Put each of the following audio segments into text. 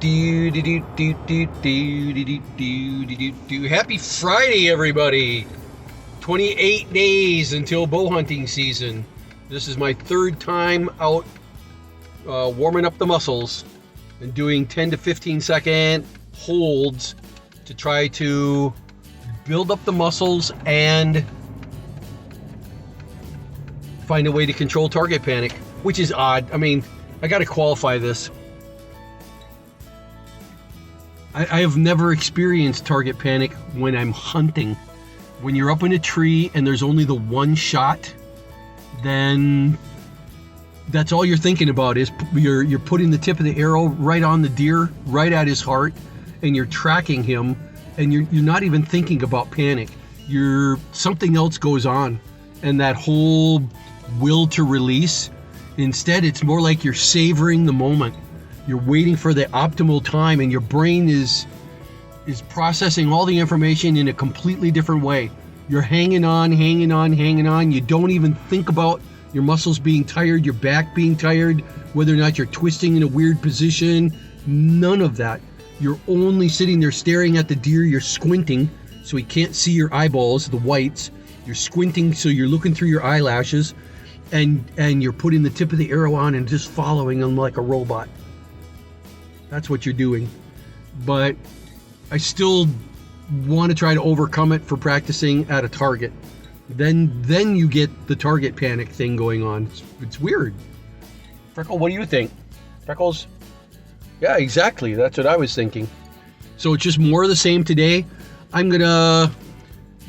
Happy Friday, everybody. 28 days until bow hunting season. This is my third time out warming up the muscles and doing 10 to 15 second holds to try to build up the muscles and find a way to control target panic, which is odd. I mean, I got to qualify this. I have never experienced target panic when I'm hunting. When you're up in a tree and there's only the one shot, then that's all you're thinking about is you're putting the tip of the arrow right on the deer, right at his heart, and you're tracking him, and you're not even thinking about panic. Something else goes on, and that whole will to release. Instead, it's more like you're savoring the moment. You're waiting for the optimal time, and your brain is processing all the information in a completely different way. You're hanging on. You don't even think about your muscles being tired, your back being tired, whether or not you're twisting in a weird position. None of that. You're only sitting there staring at the deer. You're squinting so he can't see your eyeballs, the whites. You're squinting so you're looking through your eyelashes, and you're putting the tip of the arrow on and just following him like a robot. That's what you're doing. But I still want to try to overcome it for practicing at a target. Then you get the target panic thing going on. It's weird. Freckle, what do you think? Freckles? Yeah, exactly. That's what I was thinking. So it's just more of the same today. I'm going to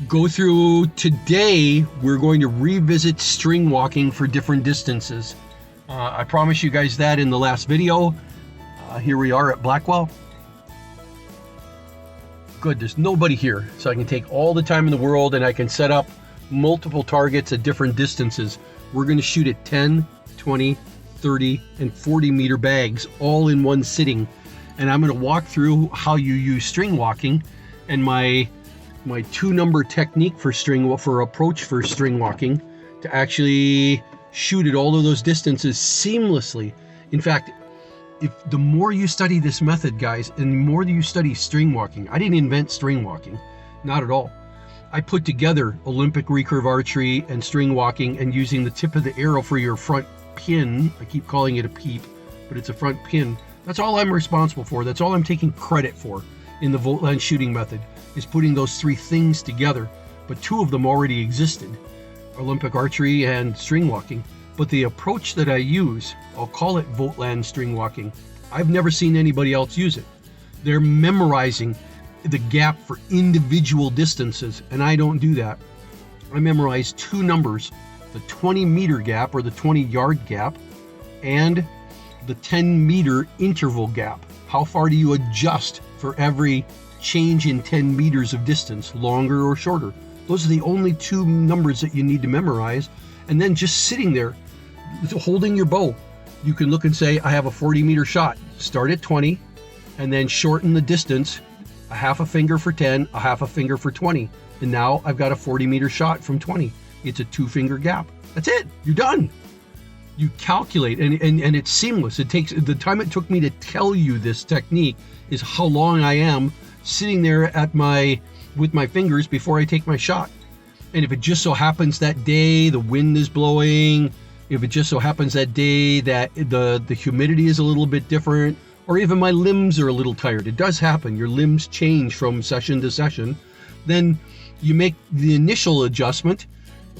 go through today. We're going to revisit string walking for different distances. I promised you guys that in the last video. Here we are at Blackwell. Good, there's nobody here, so I can take all the time in the world and I can set up multiple targets at different distances. We're going to shoot at 10, 20, 30, and 40 meter bags all in one sitting. And I'm going to walk through how you use string walking and my 2-number technique for approach for string walking to actually shoot at all of those distances seamlessly. In fact, if the more you study this method, guys, and the more you study string walking, I didn't invent string walking, not at all. I put together Olympic recurve archery and string walking and using the tip of the arrow for your front pin. I keep calling it a peep, but it's a front pin. That's all I'm responsible for. That's all I'm taking credit for in the Voteland shooting method, is putting those 3 things together. But 2 of them already existed, Olympic archery and string walking. But the approach that I use, I'll call it Voteland string walking. I've never seen anybody else use it. They're memorizing the gap for individual distances, and I don't do that. I memorize 2 numbers, the 20 meter gap or the 20 yard gap, and the 10 meter interval gap. How far do you adjust for every change in 10 meters of distance, longer or shorter? Those are the only 2 numbers that you need to memorize. And then just sitting there, holding your bow, you can look and say, I have a 40 meter shot. Start at 20, and then shorten the distance, a half a finger for 10, a half a finger for 20. And now I've got a 40 meter shot from 20. It's a 2-finger gap. That's it. You're done. You calculate, and it's seamless. It takes the time it took me to tell you this technique is how long I am sitting there with my fingers before I take my shot. And if it just so happens that day the wind is blowing, if it just so happens that day that the humidity is a little bit different, or even my limbs are a little tired, it does happen. Your limbs change from session to session. Then you make the initial adjustment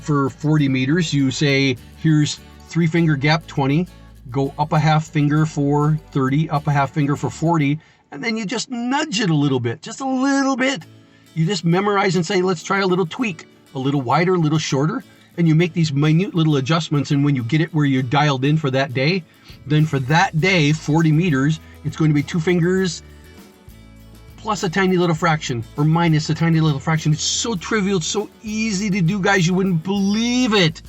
for 40 meters. You say, here's 3-finger gap 20, go up a half finger for 30, up a half finger for 40, and then you just nudge it a little bit, just a little bit. You just memorize and say, let's try a little tweak. A little wider, a little shorter, and you make these minute little adjustments. And when you get it where you're dialed in for that day, then for that day, 40 meters, it's going to be 2 fingers plus a tiny little fraction or minus a tiny little fraction. It's so trivial, it's so easy to do, guys, you wouldn't believe it.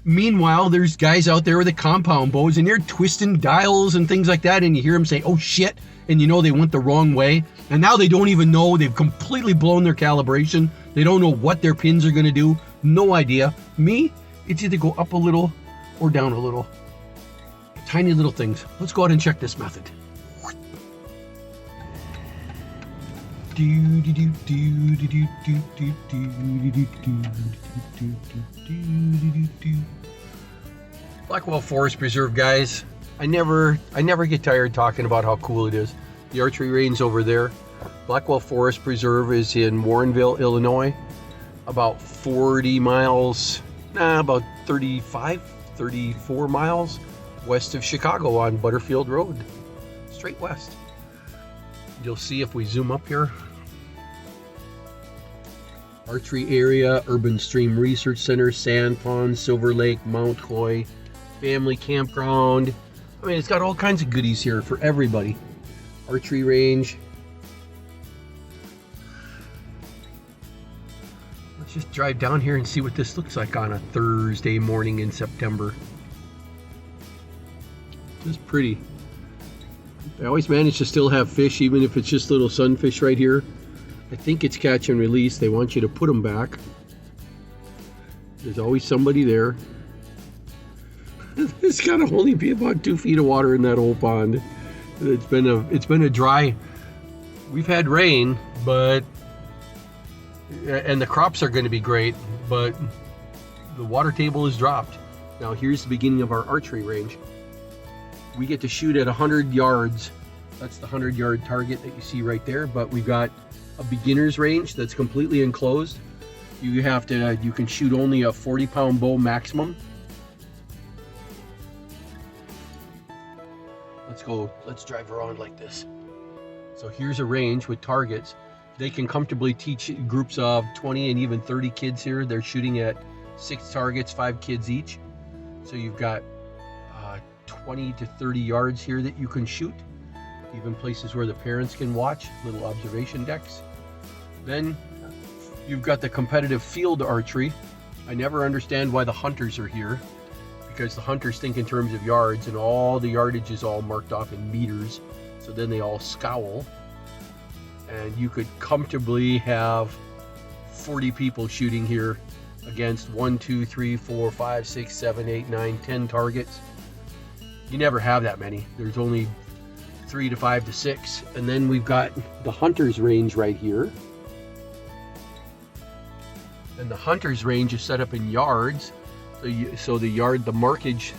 Meanwhile, there's guys out there with the compound bows and they're twisting dials and things like that, and you hear them say, oh shit, and you know they went the wrong way, and now they don't even know. They've completely blown their calibration. They don't know what their pins are going to do. No idea. Me, it's either go up a little or down a little. Tiny little things. Let's go out and check this method. Blackwell Forest Preserve, guys. I never get tired talking about how cool it is. The archery range over there. Blackwell Forest Preserve is in Warrenville, Illinois. About 40 miles, about 35, 34 miles west of Chicago on Butterfield Road. Straight west. You'll see if we zoom up here. Archery area, Urban Stream Research Center, Sand Pond, Silver Lake, Mount Hoy, family campground. I mean, it's got all kinds of goodies here for everybody. Archery range. Let's just drive down here and see what this looks like on a Thursday morning in September. Just pretty. I always manage to still have fish, even if it's just little sunfish right here. I think it's catch and release. They want you to put them back. There's always somebody there. There's got to only be about 2 feet of water in that whole pond. It's been a dry. We've had rain, but and the crops are going to be great, but the water table has dropped. Now here's the beginning of our archery range. We get to shoot at 100 yards. That's the 100-yard target that you see right there, but we've got a beginner's range that's completely enclosed. You can shoot only a 40-pound bow maximum. Let's drive around like this. So here's a range with targets. They can comfortably teach groups of 20 and even 30 kids here. They're shooting at 6 targets, 5 kids each. So you've got 20 to 30 yards here that you can shoot. Even places where the parents can watch, little observation decks. Then you've got the competitive field archery. I never understand why the hunters are here, because the hunters think in terms of yards, and all the yardage is all marked off in meters. So then they all scowl, and you could comfortably have 40 people shooting here against 1, 2, 3, 4, 5, 6, 7, 8, 9, 10 targets. You never have that many. There's only 3 to 5 to 6. And then we've got the hunter's range right here. And the hunter's range is set up in yards. So the yardage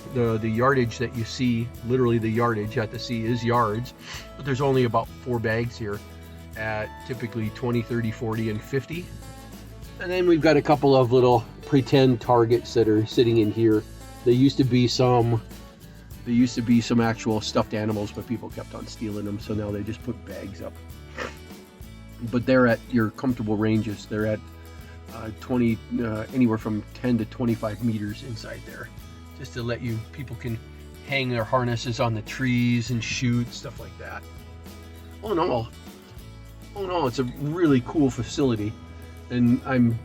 that you see, literally the yardage at the sea is yards, but there's only about 4 bags here at typically 20, 30, 40, and 50. And then we've got a couple of little pretend targets that are sitting in here. There used to be some actual stuffed animals, but people kept on stealing them, so now they just put bags up. But they're at your comfortable ranges. They're at 20, anywhere from 10 to 25 meters inside there, just to let people can hang their harnesses on the trees and shoot, stuff like that. Oh no, it's a really cool facility, and I'm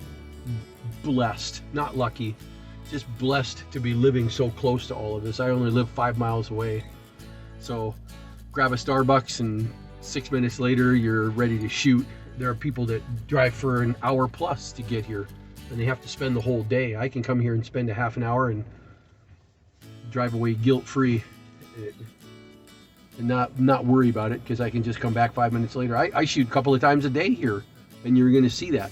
blessed, not lucky, just blessed to be living so close to all of this. I only live 5 miles away, so grab a Starbucks and 6 minutes later you're ready to shoot. There are people that drive for an hour plus to get here, and they have to spend the whole day. I can come here and spend a half an hour and drive away guilt-free and not worry about it, because I can just come back 5 minutes later. I shoot a couple of times a day here, and you're going to see that.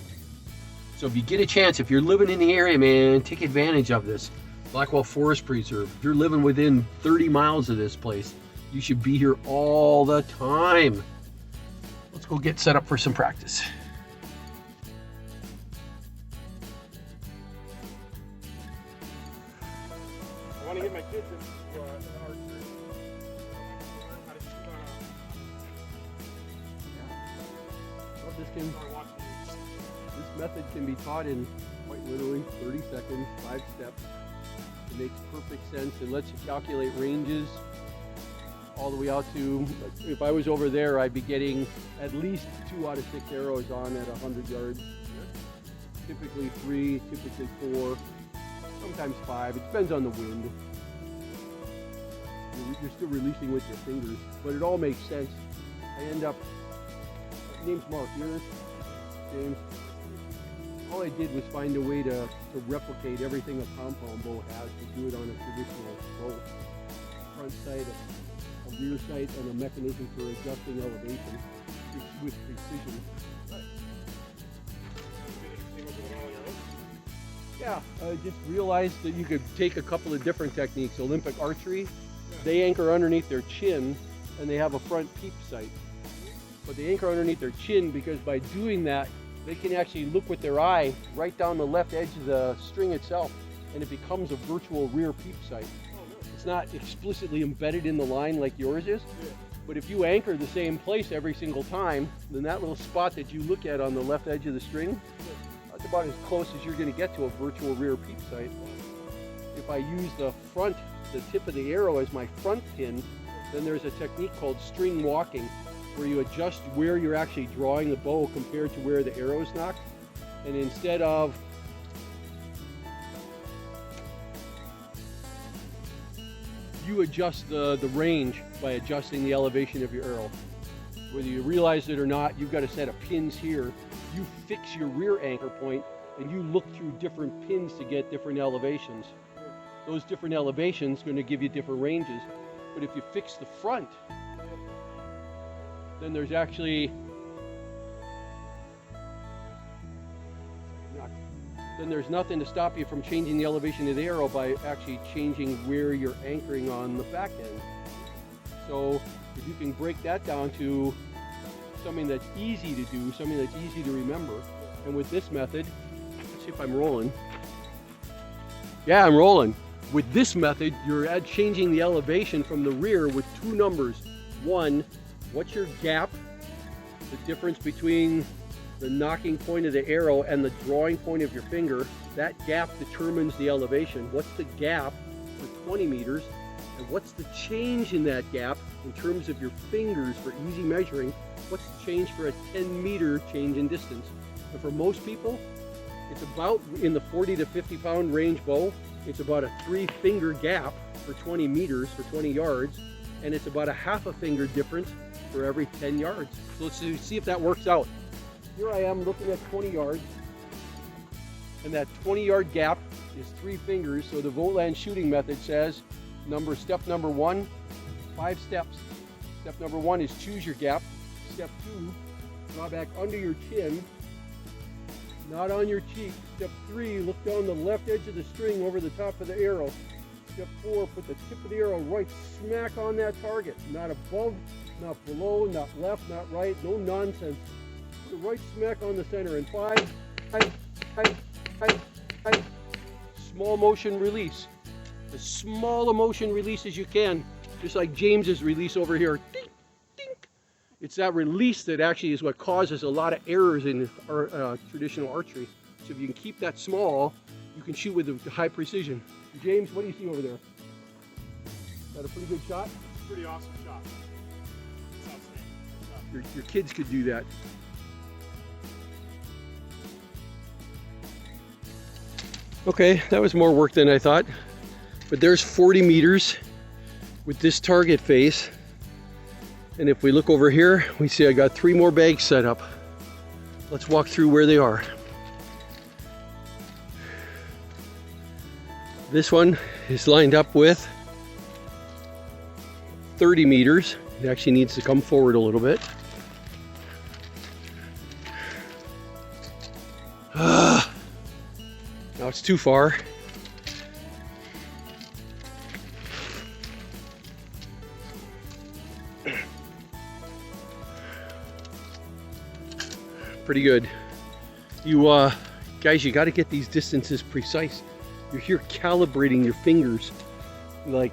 So if you get a chance, if you're living in the area, man, take advantage of this. Blackwell Forest Preserve. If you're living within 30 miles of this place, you should be here all the time. Let's go get set up for some practice. I want to get my kids into archery. Learn how to shoot Well, this method can be taught in quite literally 30 seconds, 5 steps. It makes perfect sense. It lets you calculate ranges all the way out to, if I was over there, I'd be getting at least 2 out of 6 arrows on at 100 yards. Typically 3, typically 4, sometimes 5. It depends on the wind. You're still releasing with your fingers, but it all makes sense. I end up, name's Mark, yours, James. All I did was find a way to replicate everything a compound bow has, to do it on a traditional bow. Front sight, a rear sight, and a mechanism for adjusting elevation with precision. Yeah, I just realized that you could take a couple of different techniques. Olympic archery, they anchor underneath their chin and they have a front peep sight. But they anchor underneath their chin because by doing that, they can actually look with their eye right down the left edge of the string itself, and it becomes a virtual rear peep sight. It's not explicitly embedded in the line like yours is, but if you anchor the same place every single time, then that little spot that you look at on the left edge of the string, that's about as close as you're going to get to a virtual rear peep sight. If I use the tip of the arrow as my front pin, then there's a technique called string walking, where you adjust where you're actually drawing the bow compared to where the arrow is knocked. And instead of you adjust the range by adjusting the elevation of your arrow. Whether you realize it or not, you've got a set of pins here. You fix your rear anchor point and you look through different pins to get different elevations. Those different elevations are going to give you different ranges. But if you fix the front, then there's actually nothing to stop you from changing the elevation of the arrow by actually changing where you're anchoring on the back end. So if you can break that down to something that's easy to do, something that's easy to remember, and with this method, let's see if I'm rolling. Yeah, I'm rolling. With this method, you're changing the elevation from the rear with two numbers. One, what's your gap? The difference between the knocking point of the arrow and the drawing point of your finger. That gap determines the elevation. What's the gap for 20 meters? And what's the change in that gap in terms of your fingers for easy measuring? What's the change for a 10-meter change in distance? And for most people, it's about in the 40 to 50 pound range bow. It's about a 3-finger gap for 20 meters, for 20 yards. And it's about a half a finger difference for every 10 yards. So let's see if that works out. Here I am looking at 20 yards, and that 20-yard gap is 3 fingers. So the Voteland shooting method says, step number 1, 5 steps. Step number 1 is choose your gap. Step 2, draw back under your chin, not on your cheek. Step 3, look down the left edge of the string over the top of the arrow. Step 4, put the tip of the arrow right smack on that target. Not above, not below, not left, not right, no nonsense. Put it right smack on the center. And 5, small motion release. As small a motion release as you can, just like James's release over here. Dink, dink. It's that release that actually is what causes a lot of errors in traditional archery. So if you can keep that small, you can shoot with a high precision. James, what do you see over there? Is that a pretty good shot? Pretty awesome shot. It's outstanding. Your kids could do that. Okay, that was more work than I thought. But there's 40 meters with this target face. And if we look over here, we see I got 3 more bags set up. Let's walk through where they are. This one is lined up with 30 meters. It actually needs to come forward a little bit. Now it's too far. Pretty good. You guys, you got to get these distances precise. You're here calibrating your fingers, like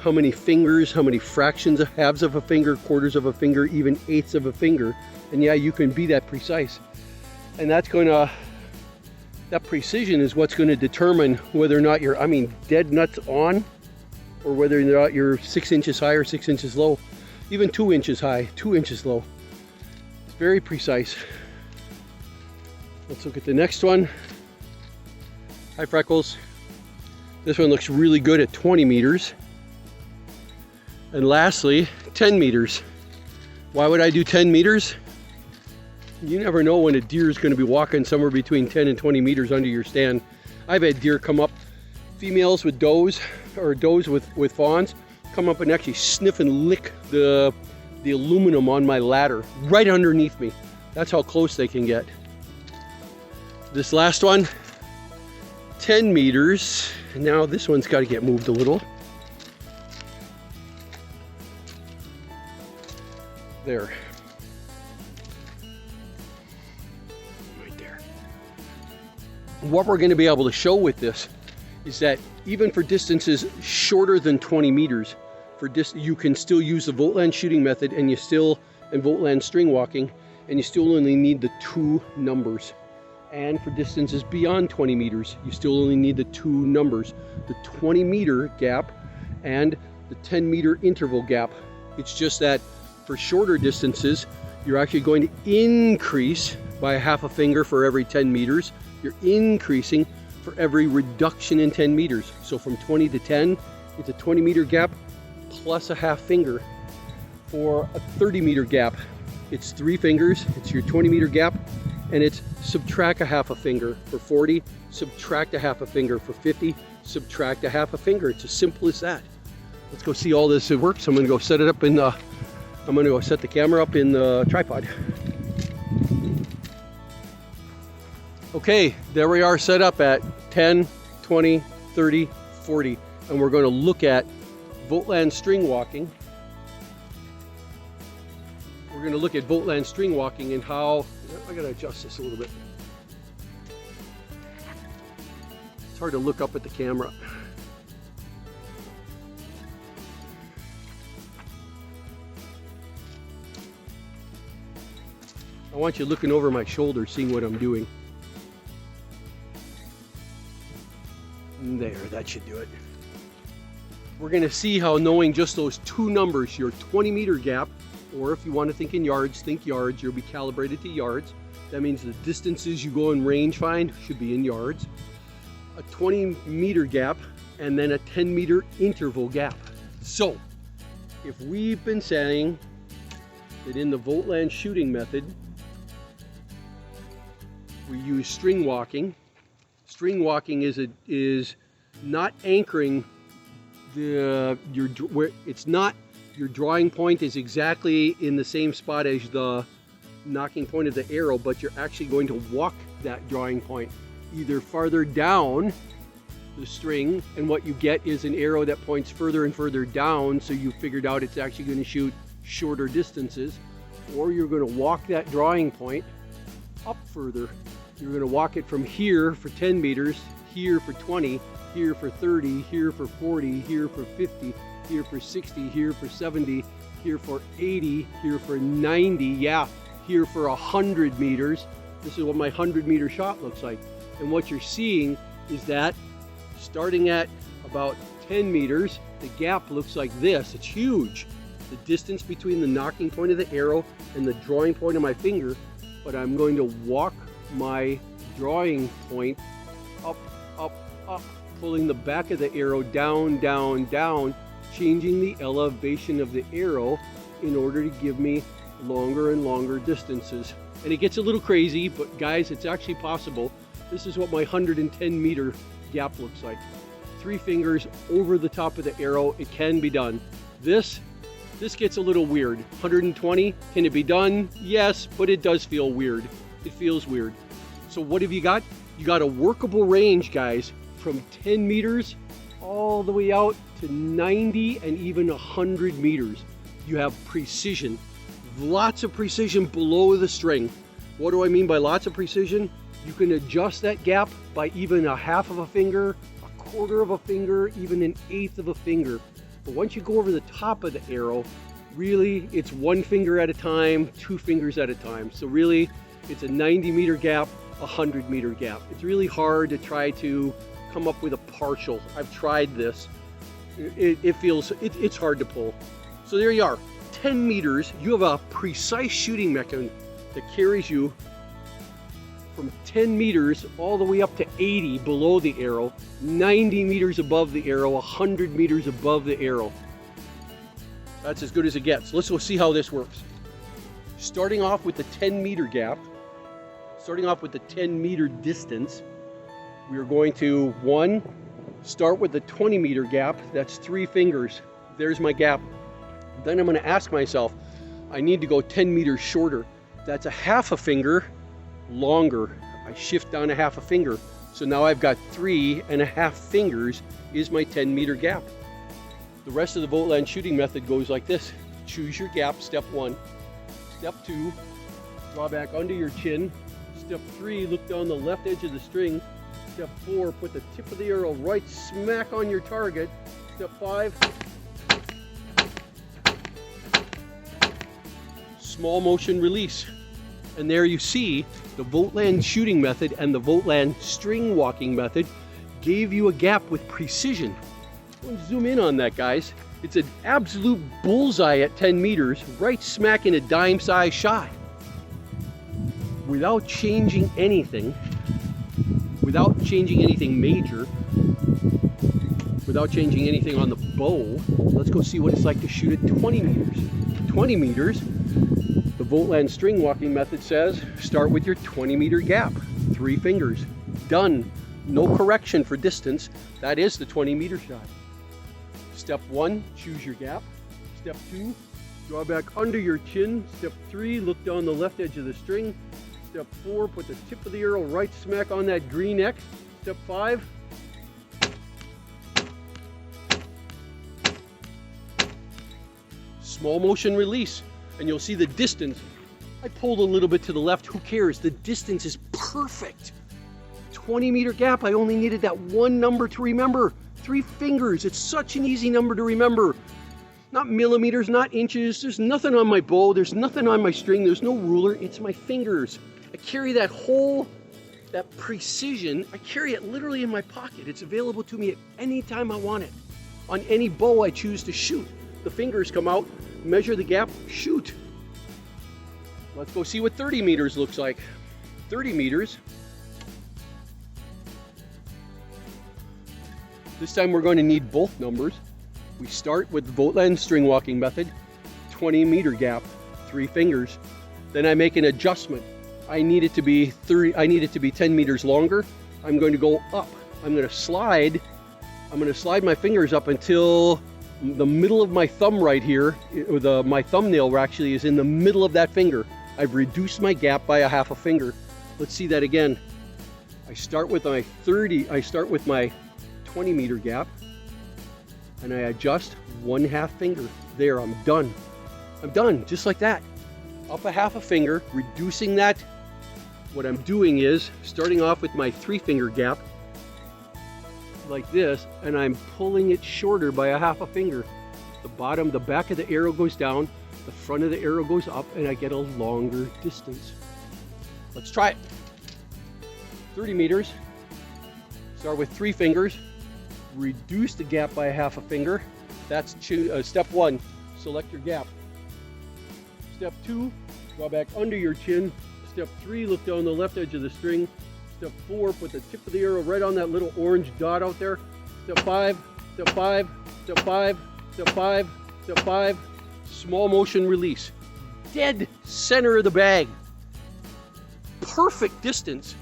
how many fingers, how many fractions, halves of a finger, quarters of a finger, even eighths of a finger. And yeah, you can be that precise. And that's going to, that precision is what's going to determine whether or not you're, dead nuts on, or whether or not you're 6 inches high or 6 inches low, even 2 inches high, 2 inches low. It's very precise. Let's look at the next one. Hi Freckles. This one looks really good at 20 meters. And lastly, 10 meters. Why would I do 10 meters? You never know when a deer is going to be walking somewhere between 10 and 20 meters under your stand. I've had deer come up, females with does, or does with fawns, come up and actually sniff and lick the aluminum on my ladder right underneath me. That's how close they can get. This last one, 10 meters. And now this one's got to get moved a little. There. Right there. What we're going to be able to show with this is that even for distances shorter than 20 meters, you can still use the Voteland shooting method, and Voteland string walking, and you still only need the 2 numbers. And for distances beyond 20 meters, you still only need the 2 numbers, the 20 meter gap and the 10 meter interval gap. It's just that for shorter distances, you're actually going to increase by a half a finger for every 10 meters. You're increasing for every reduction in 10 meters. So from 20 to 10, it's a 20 meter gap plus a half finger. For a 30 meter gap, it's 3 fingers, it's your 20 meter gap, and it's subtract a half a finger. For 40, subtract a half a finger. For 50, subtract a half a finger. It's as simple as that. Let's go see all this works. I'm gonna go set it up in the, I'm gonna go set the camera up in the tripod. Okay, there we are set up at 10, 20, 30, 40. And we're gonna look at Voteland string walking. We're going to look at Voteland string walking and how, I got to adjust this a little bit. It's hard to look up at the camera. I want you looking over my shoulder, seeing what I'm doing. There, that should do it. We're going to see how knowing just those 2 numbers, your 20 meter gap, or if you want to think in yards, think yards. You'll be calibrated to yards. That means the distances you go and range find should be in yards. A 20 meter gap and then a 10 meter interval gap. So if we've been saying that in the Voteland shooting method, we use string walking. String walking is not anchoring it's not your drawing point is exactly in the same spot as the knocking point of the arrow, but you're actually going to walk that drawing point either farther down the string, and what you get is an arrow that points further and further down, so you figured out it's actually going to shoot shorter distances, or you're going to walk that drawing point up further. You're going to walk it from here for 10 meters, here for 20, here for 30, here for 40, here for 50, here for 60, here for 70, here for 80, here for 90, yeah, here for 100 meters. This is what my 100 meter shot looks like. And what you're seeing is that starting at about 10 meters, the gap looks like this. It's huge. The distance between the knocking point of the arrow and the drawing point of my finger, but I'm going to walk my drawing point up, up, up, pulling the back of the arrow down, down, down, changing the elevation of the arrow in order to give me longer and longer distances. And it gets a little crazy, but guys, it's actually possible. This is what my 110 meter gap looks like. 3 fingers over the top of the arrow. It can be done. This gets a little weird. 120, can it be done? Yes, but it does feel weird. It feels weird. So what have you got? You got a workable range, guys, from 10 meters all the way out to 90 and even 100 meters. You have precision, lots of precision below the string. What do I mean by lots of precision? You can adjust that gap by even a half of a finger, a quarter of a finger, even an eighth of a finger. But once you go over the top of the arrow, really it's 1 finger at a time, 2 fingers at a time. So really it's a 90 meter gap, 100 meter gap. It's really hard to try to come up with a partial. I've tried this. It's hard to pull. So there you are, 10 meters. You have a precise shooting mechanism that carries you from 10 meters all the way up to 80 below the arrow, 90 meters above the arrow, 100 meters above the arrow. That's as good as it gets. Let's go see how this works. Starting off with the 10 meter gap, starting off with the 10 meter distance, we are going to, 1, start with the 20 meter gap. That's 3 fingers. There's my gap. Then I'm going to ask myself, I need to go 10 meters shorter. That's a half a finger longer. I shift down a half a finger. So now I've got 3.5 fingers is my 10-meter gap. The rest of the Voteland shooting method goes like this. Choose your gap, step 1. Step 2, draw back under your chin. Step 3, look down the left edge of the string. Step 4, put the tip of the arrow right smack on your target. Step 5, small motion release. And there you see the Voteland shooting method and the Voteland string walking method gave you a gap with precision. I'm going to zoom in on that, guys. It's an absolute bullseye at 10 meters, right smack in a dime size shot. Without changing anything major, without changing anything on the bow, let's go see what it's like to shoot at 20 meters. 20 meters, the Voteland string walking method says, start with your 20-meter gap, 3 fingers, done. No correction for distance. That is the 20-meter shot. Step 1, choose your gap. Step 2, draw back under your chin. Step 3, look down the left edge of the string. Step 4, put the tip of the arrow right smack on that green X. Step 5, small motion release. And you'll see the distance. I pulled a little bit to the left, who cares? The distance is perfect. 20-meter gap, I only needed that one number to remember. 3 fingers, it's such an easy number to remember. Not millimeters, not inches, there's nothing on my bow, there's nothing on my string, there's no ruler, it's my fingers. I carry that precision, I carry it literally in my pocket. It's available to me at any time I want it. On any bow I choose to shoot. The fingers come out, measure the gap, shoot. Let's go see what 30 meters looks like. 30 meters. This time we're going to need both numbers. We start with the Voteland string walking method, 20-meter gap, 3 fingers. Then I make an adjustment. I need it to be 10 meters longer. I'm going to go up. I'm going to slide my fingers up until the middle of my thumb right here, my thumbnail actually is in the middle of that finger. I've reduced my gap by a half a finger. Let's see that again. I start with my 20-meter gap and I adjust 1/2 finger. There, I'm done. I'm done, just like that. Up a half a finger, reducing that. What I'm doing is starting off with my 3-finger gap like this, and I'm pulling it shorter by a half a finger. The back of the arrow goes down, the front of the arrow goes up, and I get a longer distance. Let's try it. 30 meters. Start with 3 fingers. Reduce the gap by a half a finger. That's step 1. Select your gap. Step 2, draw back under your chin. Step 3, look down the left edge of the string. Step 4, put the tip of the arrow right on that little orange dot out there. Step 5, step 5, step 5, step 5, step 5. Small motion release. Dead center of the bag. Perfect distance.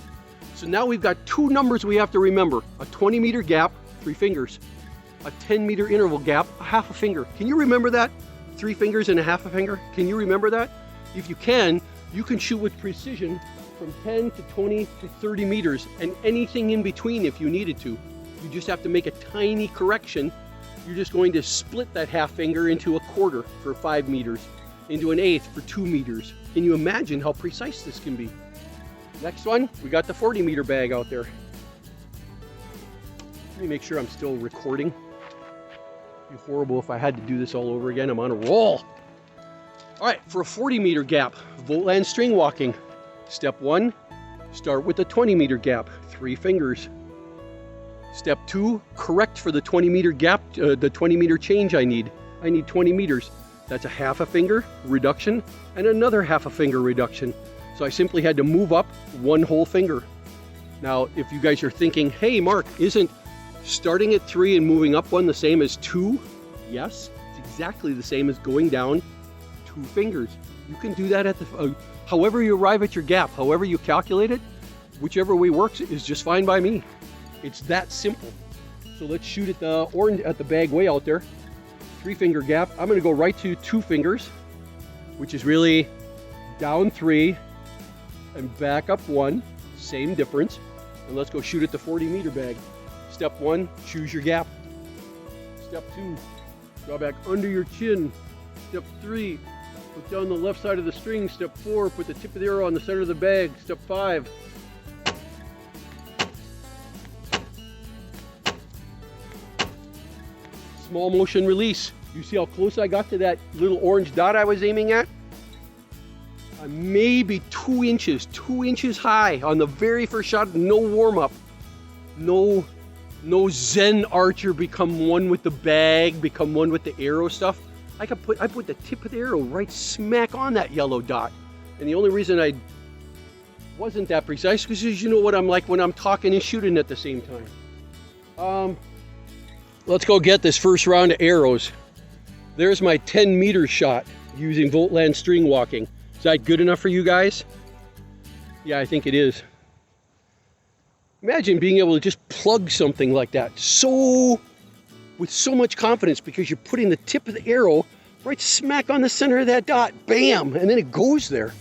So now we've got 2 numbers we have to remember. A 20-meter gap, 3 fingers. A 10-meter interval gap, a half a finger. Can you remember that? 3 fingers and a half a finger? Can you remember that? If you can shoot with precision from 10 to 20 to 30 meters and anything in between if you needed to. You just have to make a tiny correction. You're just going to split that half finger into a quarter for 5 meters, into an eighth for 2 meters. Can you imagine how precise this can be? Next one, we got the 40-meter bag out there. Let me make sure I'm still recording. It'd be horrible if I had to do this all over again. I'm on a roll. All right, for a 40-meter gap, Voteland string walking. Step 1, start with the 20-meter gap, 3 fingers. Step 2, correct for the 20-meter gap, the 20-meter change I need. I need 20 meters. That's a half a finger reduction and another half a finger reduction. So I simply had to move up 1 whole finger. Now, if you guys are thinking, hey, Mark, isn't starting at 3 and moving up 1 the same as 2? Yes, it's exactly the same as going down 2 fingers. You can do that at the, however you arrive at your gap, however you calculate it, whichever way works is just fine by me. It's that simple. So let's shoot at the orange, at the bag way out there. 3-finger gap. I'm going to go right to 2 fingers, which is really down 3 and back up 1. Same difference. And let's go shoot at the 40-meter bag. Step 1, choose your gap. Step 2, draw back under your chin. Step 3, put down the left side of the string. Step 4, put the tip of the arrow on the center of the bag. Step 5, small motion release. You see how close I got to that little orange dot I was aiming at? Maybe 2 inches high on the very first shot. No warm up, no Zen archer become one with the bag, become one with the arrow stuff. I put the tip of the arrow right smack on that yellow dot. And the only reason I wasn't that precise because you know what I'm like when I'm talking and shooting at the same time. Let's go get this first round of arrows. There's my 10-meter shot using Voteland Stringwalking. Is that good enough for you guys? Yeah, I think it is. Imagine being able to just plug something like that with so much confidence because you're putting the tip of the arrow right smack on the center of that dot. Bam! And then it goes there.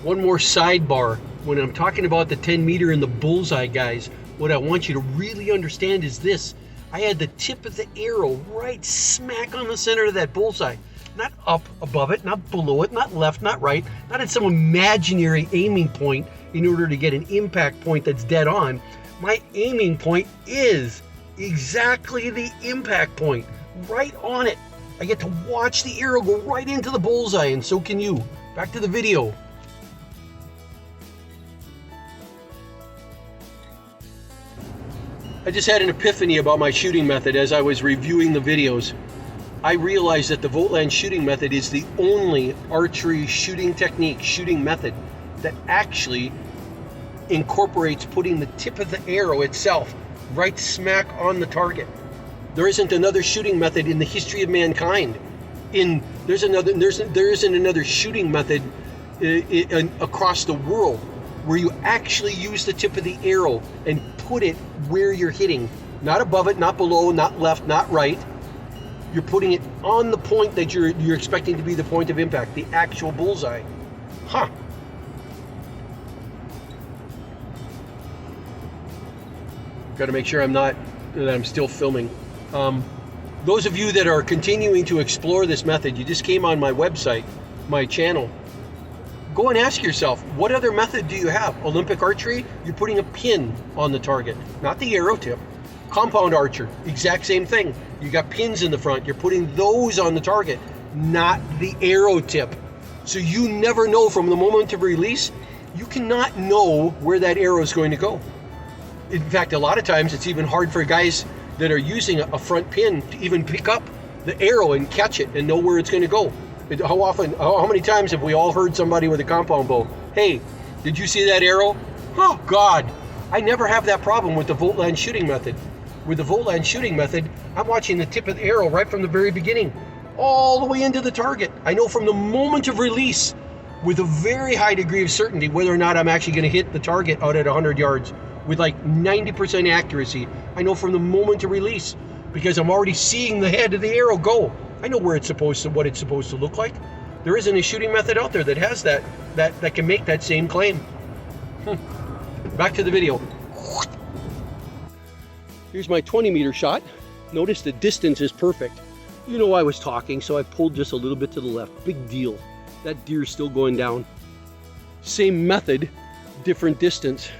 One more sidebar. When I'm talking about the 10-meter and the bullseye, guys, what I want you to really understand is this. I had the tip of the arrow right smack on the center of that bullseye. Not up above it, not below it, not left, not right, not at some imaginary aiming point in order to get an impact point that's dead on. My aiming point is exactly the impact point, right on it. I get to watch the arrow go right into the bullseye, and so can you. Back to the video. I just had an epiphany about my shooting method as I was reviewing the videos. I realized that the Voteland shooting method is the only archery shooting technique, shooting method that actually incorporates putting the tip of the arrow itself right smack on the target. There isn't another shooting method in the history of mankind. There isn't another shooting method across the world where you actually use the tip of the arrow and put it where you're hitting. Not above it, not below, not left, not right. You're putting it on the point that you're expecting to be the point of impact, the actual bullseye. Huh. Got to make sure that I'm still filming. Those of you that are continuing to explore this method, you just came on my website, my channel. Go and ask yourself, what other method do you have? Olympic archery, you're putting a pin on the target, not the arrow tip. Compound archer, exact same thing. You got pins in the front, you're putting those on the target, not the arrow tip. So you never know from the moment of release, you cannot know where that arrow is going to go. In fact, a lot of times it's even hard for guys that are using a front pin to even pick up the arrow and catch it and know where it's going to go. How many times have we all heard somebody with a compound bow, hey, did you see that arrow? Oh God, I never have that problem with the Voteland shooting method. With the Voteland shooting method, I'm watching the tip of the arrow right from the very beginning, all the way into the target. I know from the moment of release, with a very high degree of certainty, whether or not I'm actually going to hit the target out at 100 yards with like 90% accuracy. I know from the moment of release because I'm already seeing the head of the arrow go. I know what it's supposed to look like. There isn't a shooting method out there that has that can make that same claim. Back to the video. Here's my 20-meter shot. Notice the distance is perfect. You know I was talking, so I pulled just a little bit to the left. Big deal. That deer's still going down. Same method, different distance.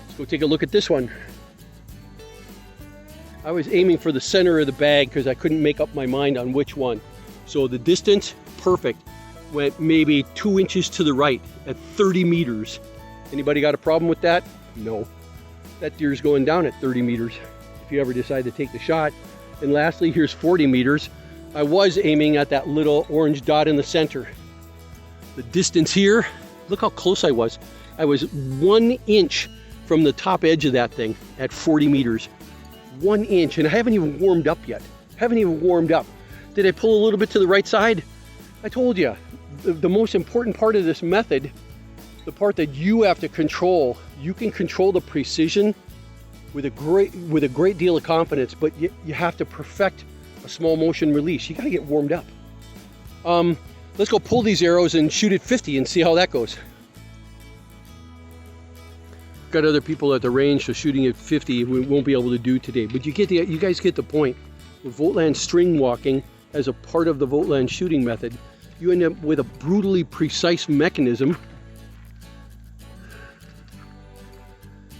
Let's go take a look at this one. I was aiming for the center of the bag because I couldn't make up my mind on which one. So the distance, perfect. Went maybe 2 inches to the right at 30 meters. Anybody got a problem with that? No. That deer's going down at 30 meters if you ever decide to take the shot. And lastly, here's 40 meters. I was aiming at that little orange dot in the center. The distance here, look how close I was. I was 1 inch from the top edge of that thing at 40 meters. 1 inch, and I haven't even warmed up yet. Haven't even warmed up. Did I pull a little bit to the right side? I told you, the most important part of this method, the part that you have to control, you can control the precision with a great deal of confidence, but you have to perfect a small motion release. You got to get warmed up. Let's go pull these arrows and shoot at 50 and see how that goes. Got other people at the range, so shooting at 50 we won't be able to do today. But you guys get the point. With Voteland string walking as a part of the Voteland shooting method, you end up with a brutally precise mechanism.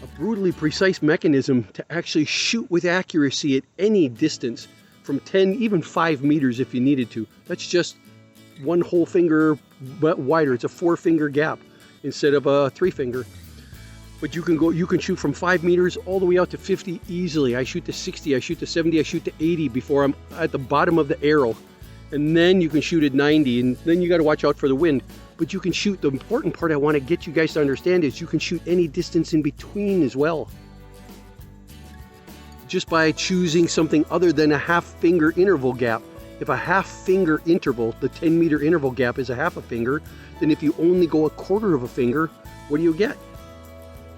A brutally precise mechanism to actually shoot with accuracy at any distance from 10, even 5 meters if you needed to. That's just one whole finger wider. It's a 4-finger gap instead of a 3-finger. But you can shoot from 5 meters all the way out to 50 easily. I shoot to 60, I shoot to 70, I shoot to 80 before I'm at the bottom of the arrow. And then you can shoot at 90, and then you got to watch out for the wind. But you can shoot, the important part I want to get you guys to understand is you can shoot any distance in between as well. Just by choosing something other than a 1/2-finger interval gap. If a 1/2-finger interval, the 10-meter interval gap is a 1/2 finger, then if you only go a 1/4 finger, what do you get?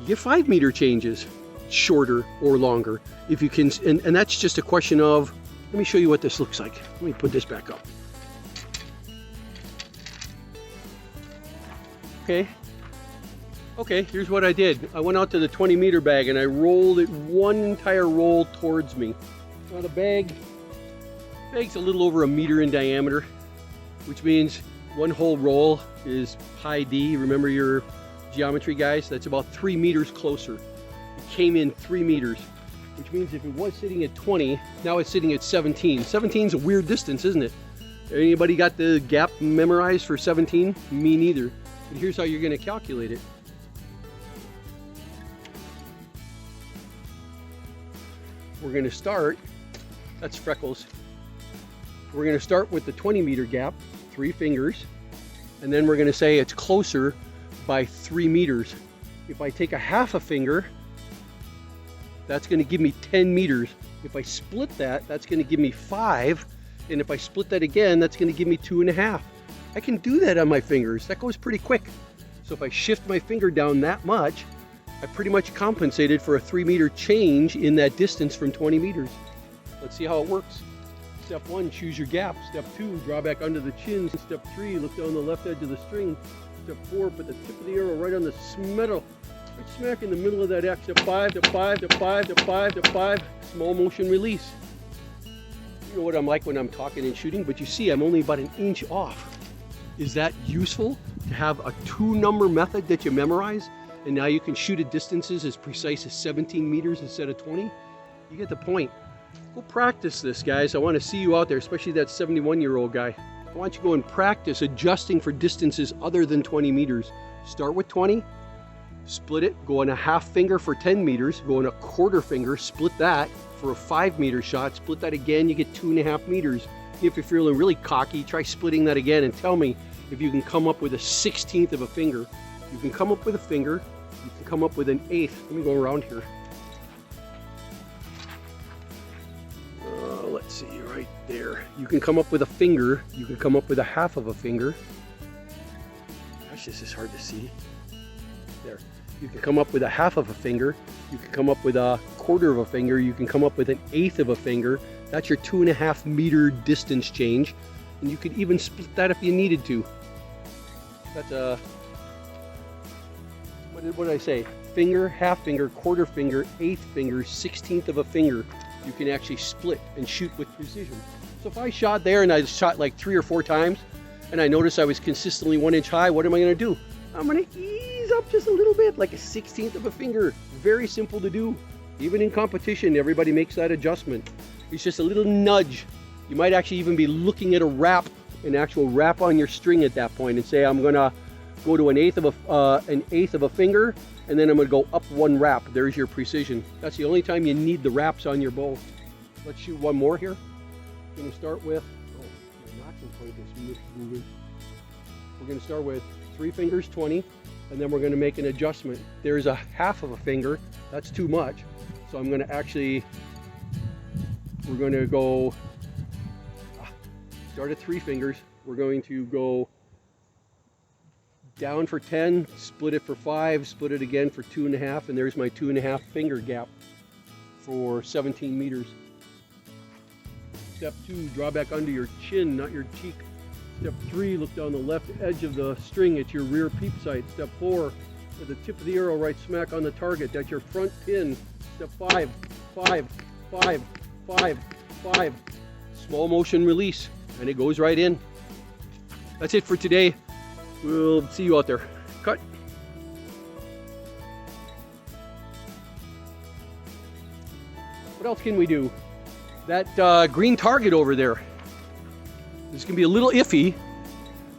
You get 5-meter changes, shorter or longer. If you can, and that's just a question of, let me show you what this looks like. Let me put this back up. Okay, here's what I did. I went out to the 20-meter bag and I rolled it one entire roll towards me. Now the bag's a little over 1 meter in diameter, which means one whole roll is pi d. Remember your geometry, guys? That's about 3 meters closer. It came in 3 meters, which means if it was sitting at 20, now it's sitting at 17. 17 is a weird distance, isn't it? Anybody got the gap memorized for 17? Me neither. But here's how you're going to calculate it. We're going to start, that's Freckles. We're going to start with the 20-meter gap, 3 fingers, and then we're going to say it's closer by 3 meters. If I take a 1/2 finger, that's going to give me 10 meters. If I split that, that's going to give me 5. And if I split that again, that's going to give me 2.5. I can do that on my fingers. That goes pretty quick. So if I shift my finger down that much, I pretty much compensated for a 3-meter change in that distance from 20 meters. Let's see how it works. Step 1, choose your gap. Step 2, draw back under the chin. Step 3, look down the left edge of the string. Step 4, put the tip of the arrow right on the middle, right smack in the middle of that X. Step 5, step 5, step 5, step 5, step 5, small motion release. You know what I'm like when I'm talking and shooting, but you see I'm only about 1 inch off. Is that useful to have a 2-number method that you memorize, and now you can shoot at distances as precise as 17 meters instead of 20? You get the point. Go practice this, guys. I want to see you out there, especially that 71-year-old guy. I want you to go and practice adjusting for distances other than 20 meters. Start with 20, split it, go on a 1/2 finger for 10 meters, go on a 1/4 finger, split that for a 5-meter shot, split that again, you get 2.5 meters. If you're feeling really cocky, try splitting that again and tell me if you can come up with a 1/16 of a finger. You can come up with a finger, you can come up with an 1/8. Let me go around here. Let's see, right there. You can come up with a finger, you can come up with a 1/2 of a finger. Gosh, this is hard to see. There. You can come up with a 1/2 of a finger, you can come up with a 1/4 of a finger, you can come up with an 1/8 of a finger. That's your 2.5 meter distance change. And you could even split that if you needed to. That's a, what did I say? Finger, 1/2 finger, 1/4 finger, 1/8 finger, 1/16 of a finger. You can actually split and shoot with precision. So if I shot there and I shot like 3 or 4 times and I noticed I was consistently 1 inch high, what am I going to do? I'm going to ease up just a little bit, like a 1/16 of a finger. Very simple to do. Even in competition, everybody makes that adjustment. It's just a little nudge. You might actually even be looking at a wrap, an actual wrap on your string at that point, and say, I'm going to go to an 1/8 of a finger, and then I'm going to go up 1 wrap. There's your precision. That's the only time you need the wraps on your bow. Let's shoot one more here. We're going to start with, oh, my notching point is moving. We're going to start with 3 fingers, 20, and then we're going to make an adjustment. There's a 1/2 of a finger. That's too much. So I'm going to actually, we're going to go, start at 3 fingers. We're going to go down for 10, split it for 5, split it again for 2.5, and there's my 2.5 finger gap for 17 meters. Step 2, draw back under your chin, not your cheek. Step 3, look down the left edge of the string at your rear peep sight. Step 4, with the tip of the arrow right smack on the target. That's your front pin. Step 5, 5, 5, 5, 5. Small motion release, and it goes right in. That's it for today. We'll see you out there. Cut. What else can we do? That green target over there. This is gonna be a little iffy,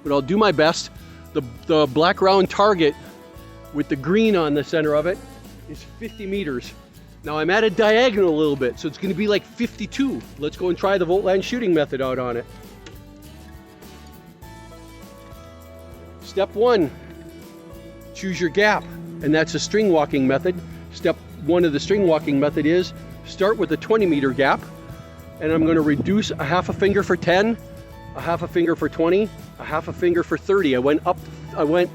but I'll do my best. The black round target with the green on the center of it is 50 meters. Now I'm at a diagonal a little bit, so it's gonna be like 52. Let's go and try the Voteland shooting method out on it. Step 1, choose your gap, and that's a string walking method. Step 1 of the string walking method is start with a 20-meter gap, and I'm gonna reduce a half a finger for 10, a half a finger for 20, a half a finger for 30. I went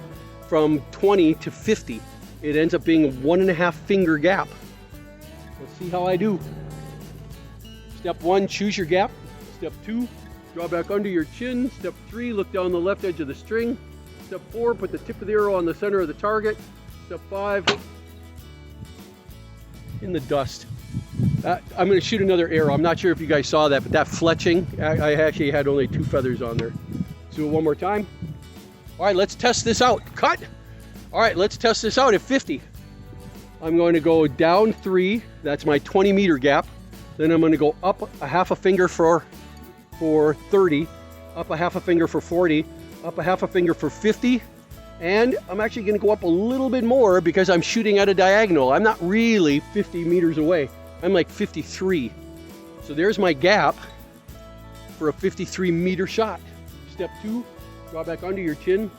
from 20 to 50. It ends up being a 1.5 finger gap. Let's see how I do. Step 1, choose your gap. Step 2, draw back under your chin. Step 3, look down the left edge of the string. Step 4, put the tip of the arrow on the center of the target. Step 5, in the dust. I'm going to shoot another arrow. I'm not sure if you guys saw that, but that fletching, I actually had only 2 feathers on there. Let's do it one more time. All right, let's test this out. Cut. All right, let's test this out at 50. I'm going to go down 3. That's my 20-meter gap. Then I'm going to go up a half a finger for 30, up a half a finger for 40, up a half a finger for 50. And I'm actually going to go up a little bit more because I'm shooting at a diagonal. I'm not really 50 meters away. I'm like 53. So there's my gap for a 53-meter shot. Step 2, draw back under your chin.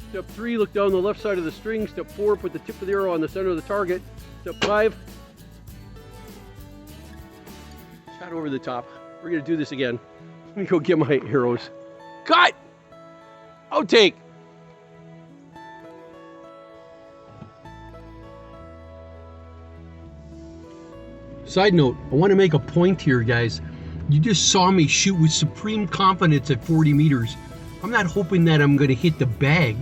Step 3, look down the left side of the string. Step 4, put the tip of the arrow on the center of the target. Step 5, shot over the top. We're going to do this again. Let me go get my arrows. Cut! Outtake! Side note, I want to make a point here, guys. You just saw me shoot with supreme confidence at 40 meters. I'm not hoping that I'm going to hit the bag.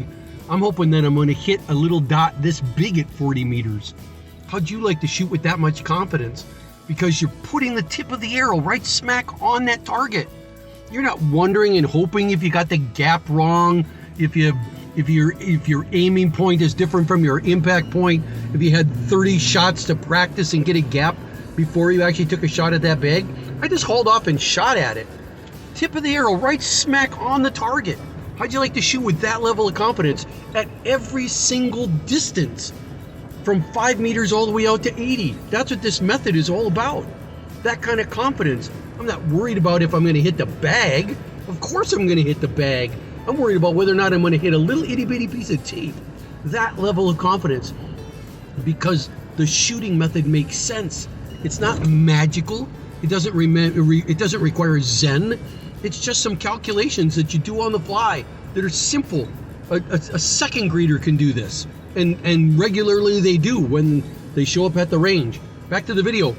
I'm hoping that I'm going to hit a little dot this big at 40 meters. How'd you like to shoot with that much confidence? Because you're putting the tip of the arrow right smack on that target. You're not wondering and hoping if you got the gap wrong, if your aiming point is different from your impact point, if you had 30 shots to practice and get a gap before you actually took a shot at that bag. I just hauled off and shot at it. Tip of the arrow right smack on the target. How'd you like to shoot with that level of confidence at every single distance from 5 meters all the way out to 80? That's what this method is all about. That kind of confidence. I'm not worried about if I'm going to hit the bag. Of course I'm going to hit the bag. I'm worried about whether or not I'm going to hit a little itty bitty piece of tape. That level of confidence, because the shooting method makes sense. It's not magical. It doesn't require Zen. It's just some calculations that you do on the fly that are simple. A second grader can do this, and regularly they do when they show up at the range. Back to the video.